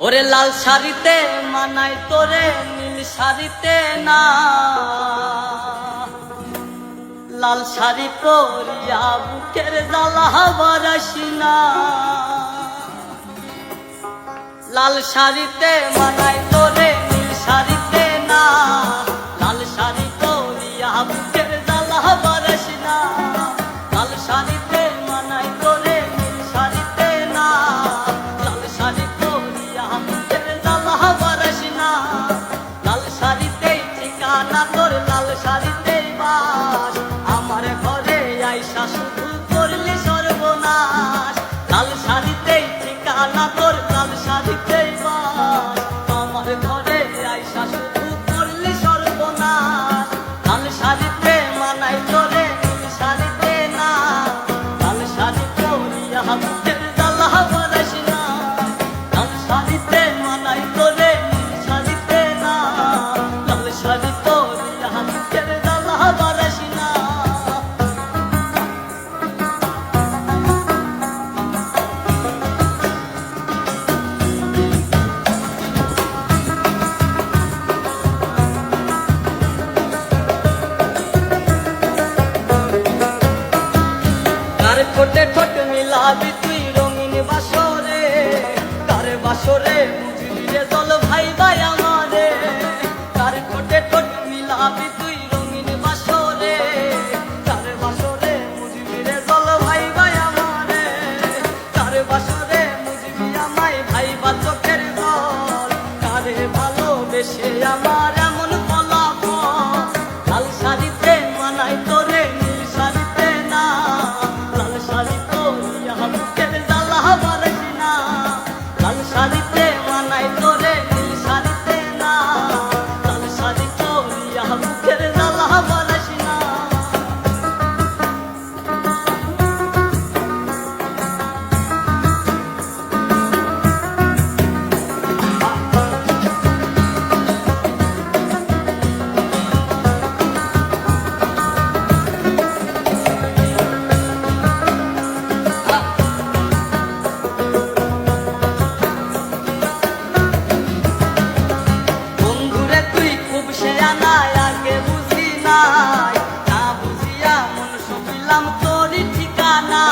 ওরে লাল শাড়িতে মানাই তোরে নীল শাড়িতে না, লাল শাড়ি পরিয়া বুকের জ্বালা বারাসি না। লাল শাড়িতে মানাই তোরে নীল শাড়িতে না, লাল শাড়ি পরিয়া বুকের জ্বালা বারাসি না। লাল শাড়িতে মানাই তোরে নীল শাড়িতে না, লাল শাড়ি পরিয়া বুকের জ্বালা বারাসি না। লাল শাড়িতেই ঠিকানা তোর, লাল শাড়িতেই বাস, আমার ঘরে আইসা শুধু করলি সর্বনাশ। লাল শাড়িতেই ঠিকানা তোর, লাল শাড়িতেই বাস, আমার ঘরে আইসা শুধু করলি সর্বনাশ। লাল শাড়িতে মানাই তোরে নীল শাড়িতে না, লাল শাড়ি পরিয়া বুকের জ্বালা বারাসি না। লাল শাড়িতে মানাই তোরে নীল শাড়িতে না, লাল শাড়ি পরিয়া বুকের জ্বালা বারাসি না। কার ঠোঁটে ঠোঁট মিলাবি তুই রঙিন বাসরে, কার বাসরে বুঝবি রে জল ভাই ভাই আমারে। কার ঠোঁটে ঠোঁট মিলাবি তুই রঙিন বাসরে, কার বাসরে বুঝবি রে জল ভাই ভাই আমারে। কার বাসরে বুঝবি আমায় ভাই বা চোখের জল, কারে ভালোবেসে আমার এমন ফলাফল। লাল শাড়িতে মানাই তোরে নীল শাড়িতে না, লাল শাড়ি পরিয়া বুকের জ্বালা বারাসি না। লাল শাড়িতে মানাই তোরে নীল শাড়িতে না, লাল শাড়ি পরিয়া বুকের জ্বালা বারাসি না। বন্ধুরে তুই খুব শেয়ানা, আগে বুঝি নাই, না বুঝিয়া মন সপিলাম তোরই ঠিকানা।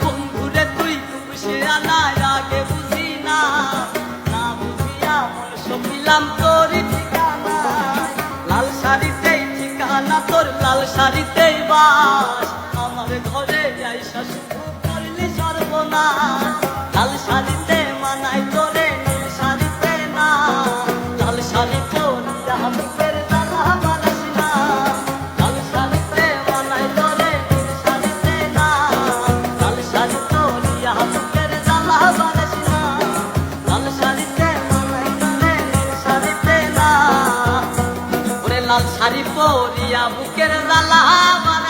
বন্ধুরে তুই খুব শেয়ানা, আগে বুঝি নাই, না বুঝিয়া মন সপিলাম তোরই ঠিকানা। লাল শাড়িতেই ঠিকানা তোর, লাল শাড়িতেই বাস, আমার ঘরে আইসা শুধু করলি সর্বনাশ। লাল শাড়িতে মানাই তোরে নীল শাড়িতে না, লাল শাড়ি পরিয়া বুকের জ্বালা বারাসি না। লাল শাড়িতে মানাই তোরে নীল শাড়িতে না, লাল শাড়ি পরিয়া বুকের জ্বালা বারাসি না। লাল শাড়িতে মানাই তোরে নীল শাড়িতে না, ওরে লাল শাড়ি পরিয়া বুকের জ্বালা বারাসি না।